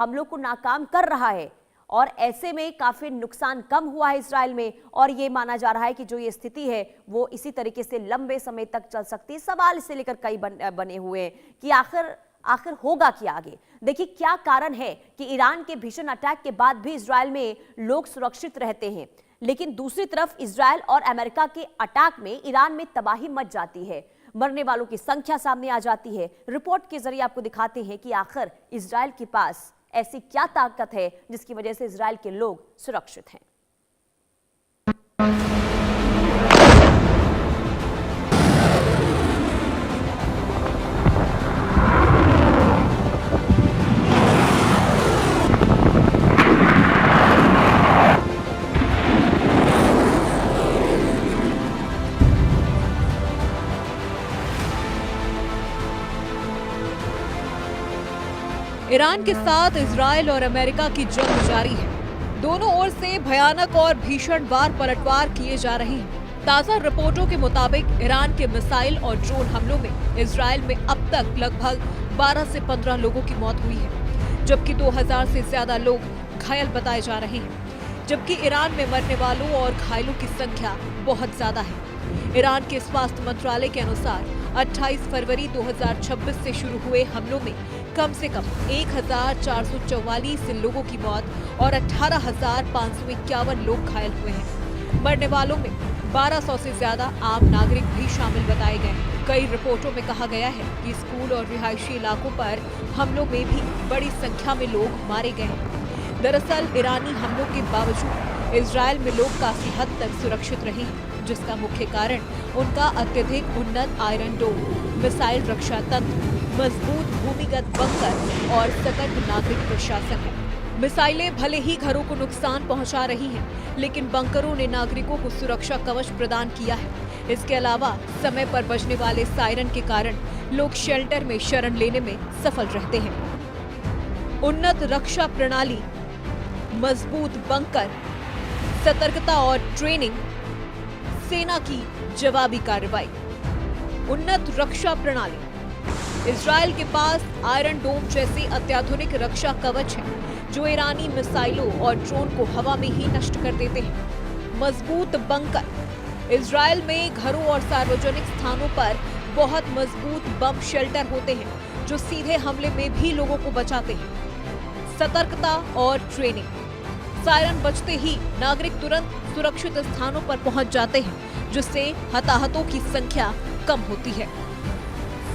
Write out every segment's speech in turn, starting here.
हमलों को नाकाम कर रहा है और ऐसे में काफी नुकसान कम हुआ है इजराइल में और ये माना जा रहा है कि जो ये स्थिति है वो इसी तरीके से लंबे समय तक चल सकती है। सवाल इसे लेकर कई बने हुए हैं कि आखिर होगा क्या आगे। देखिए क्या कारण है कि ईरान के भीषण अटैक के बाद भी इजराइल में लोग सुरक्षित रहते हैं, लेकिन दूसरी तरफ इजराइल और अमेरिका के अटैक में ईरान में तबाही मच जाती है, मरने वालों की संख्या सामने आ जाती है। रिपोर्ट के जरिए आपको दिखाते हैं कि आखिर इजराइल के पास ऐसी क्या ताकत है जिसकी वजह से इजराइल के लोग सुरक्षित हैं। ईरान के साथ इजराइल और अमेरिका की जंग जारी है। दोनों ओर से भयानक और भीषण वार पलटवार किए जा रहे हैं। ताजा रिपोर्टों के मुताबिक ईरान के मिसाइल और ड्रोन हमलों में इजराइल में अब तक लगभग 12 से 15 लोगों की मौत हुई है, जबकि 2000 से ज्यादा लोग घायल बताए जा रहे हैं। जबकि ईरान में मरने वालों और घायलों की संख्या बहुत ज्यादा है। ईरान के स्वास्थ्य मंत्रालय के अनुसार 28 फरवरी 2026 से शुरू हुए हमलों में कम से कम 1444 लोगों की मौत और 18,551 लोग घायल हुए हैं। मरने वालों में 1200 से ज्यादा आम नागरिक भी शामिल बताए गए हैं। कई रिपोर्टों में कहा गया है कि स्कूल और रिहायशी इलाकों पर हमलों में भी बड़ी संख्या में लोग मारे गए हैं। दरअसल ईरानी हमलों के बावजूद इजराइल में लोग काफी हद तक सुरक्षित रहे हैं, जिसका मुख्य कारण उनका अत्यधिक उन्नत आयरन डोम, मिसाइल रक्षा तंत्र, मजबूत भूमिगत बंकर और सतर्क नागरिक प्रशासन है। मिसाइलें भले ही घरों को नुकसान पहुंचा रही हैं, लेकिन बंकरों ने नागरिकों को सुरक्षा कवच प्रदान किया है। इसके अलावा समय पर बजने वाले सायरन के कारण लोग शेल्टर में शरण लेने में सफल रहते हैं। उन्नत रक्षा प्रणाली, मजबूत बंकर, सतर्कता और ट्रेनिंग, सेना की जवाबी कार्रवाई। उन्नत रक्षा प्रणाली। इजराइल के पास आयरन डोम जैसे अत्याधुनिक रक्षा कवच है जो ईरानी मिसाइलों और ड्रोन को हवा में ही नष्ट कर देते हैं। मजबूत बंकर। इजराइल में घरों और सार्वजनिक स्थानों पर बहुत मजबूत बम शेल्टर होते हैं जो सीधे हमले में भी लोगों को बचाते हैं। सतर्कता और ट्रेनिंग। सायरन बजते ही नागरिक तुरंत सुरक्षित स्थानों पर पहुंच जाते हैं, जिससे हताहतों की संख्या कम होती है।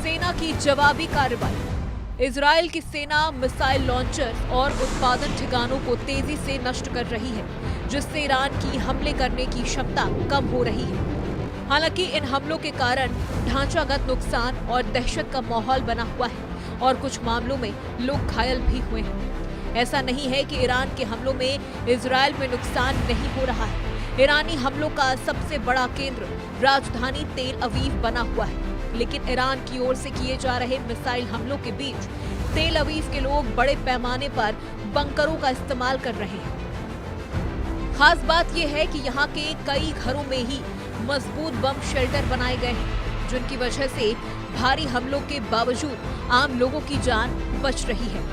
सेना की जवाबी कार्रवाई। इजराइल की सेना मिसाइल लॉन्चर और उत्पादन ठिकानों को तेजी से नष्ट कर रही है, जिससे ईरान की हमले करने की क्षमता कम हो रही है। हालांकि इन हमलों के कारण ढांचागत नुकसान और दहशत का माहौल बना हुआ है और कुछ मामलों में लोग घायल भी हुए हैं। ऐसा नहीं है कि ईरान के हमलों में इजराइल में नुकसान नहीं हो रहा है। ईरानी हमलों का सबसे बड़ा केंद्र राजधानी तेल अवीव बना हुआ है, लेकिन ईरान की ओर से किए जा रहे मिसाइल हमलों के बीच तेल अवीव के लोग बड़े पैमाने पर बंकरों का इस्तेमाल कर रहे हैं। खास बात यह है कि यहाँ के कई घरों में ही मजबूत बम शेल्टर बनाए गए हैं, जिनकी वजह से भारी हमलों के बावजूद आम लोगों की जान बच रही है।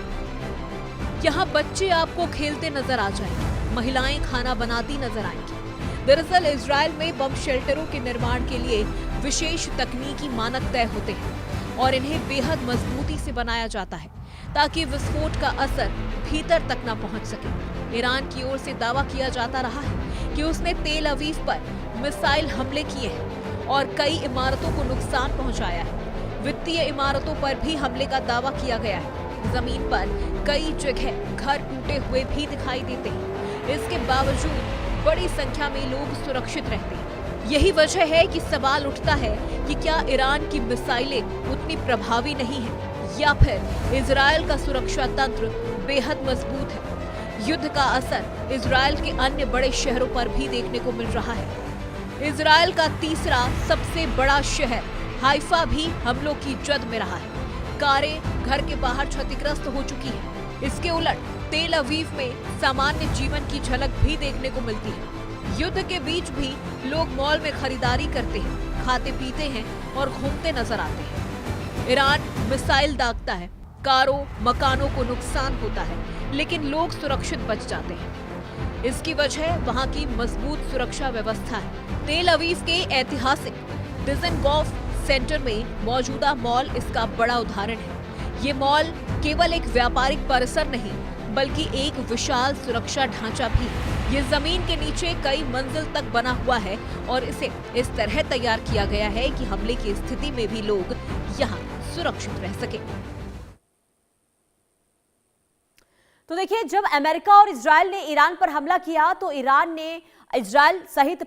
यहाँ बच्चे आपको खेलते नजर आ जाएंगे, महिलाएं खाना बनाती नजर आएंगी। दरअसल इजराइल में बम शेल्टरों के निर्माण के लिए विशेष तकनीकी मानक तय होते हैं और इन्हें बेहद मजबूती से बनाया जाता है ताकि विस्फोट का असर भीतर तक न पहुंच सके। ईरान की ओर से दावा किया जाता रहा है कि उसने तेल अवीव पर मिसाइल हमले किए हैं और कई इमारतों को नुकसान पहुंचाया है। वित्तीय इमारतों पर भी हमले का दावा किया गया है। जमीन पर कई जगह घर टूटे हुए भी दिखाई देते हैं। इसके बावजूद बड़ी संख्या में लोग सुरक्षित रहते हैं। यही वजह है कि सवाल उठता है कि क्या ईरान की मिसाइलें उतनी प्रभावी नहीं हैं या फिर इजराइल का सुरक्षा तंत्र बेहद मजबूत है। युद्ध का असर इजराइल के अन्य बड़े शहरों पर भी देखने को मिल रहा है। इजराइल का तीसरा सबसे बड़ा शहर हाइफा भी हमलों की जद में रहा है। कारें घर के बाहर क्षतिग्रस्त हो चुकी हैं। इसके उलट तेल अवीव में सामान्य जीवन की झलक भी देखने को मिलती है। युद्ध के बीच भी लोग मॉल में खरीदारी करते हैं, खाते पीते हैं और घूमते नजर आते हैं। ईरान मिसाइल दागता है, कारों मकानों को नुकसान होता है, लेकिन लोग सुरक्षित बच जाते हैं। इसकी वजह वहां की मजबूत सुरक्षा व्यवस्था है। तेल अवीव के ऐतिहासिक डिज़नगॉफ सेंटर में मौजूदा मॉल इसका बड़ा उदाहरण है। ये मॉल केवल एक व्यापारिक परिसर नहीं, बल्कि एक विशाल सुरक्षा ढांचा भी है। ये जमीन के नीचे कई मंजिल तक बना हुआ है और इसे इस तरह तैयार किया गया है कि हमले की स्थिति में भी लोग यहाँ सुरक्षित रह सके। तो देखिए, जब अमेरिका और इजराइल ने ईरान पर हमला किया तो ईरान ने इजराइल सहित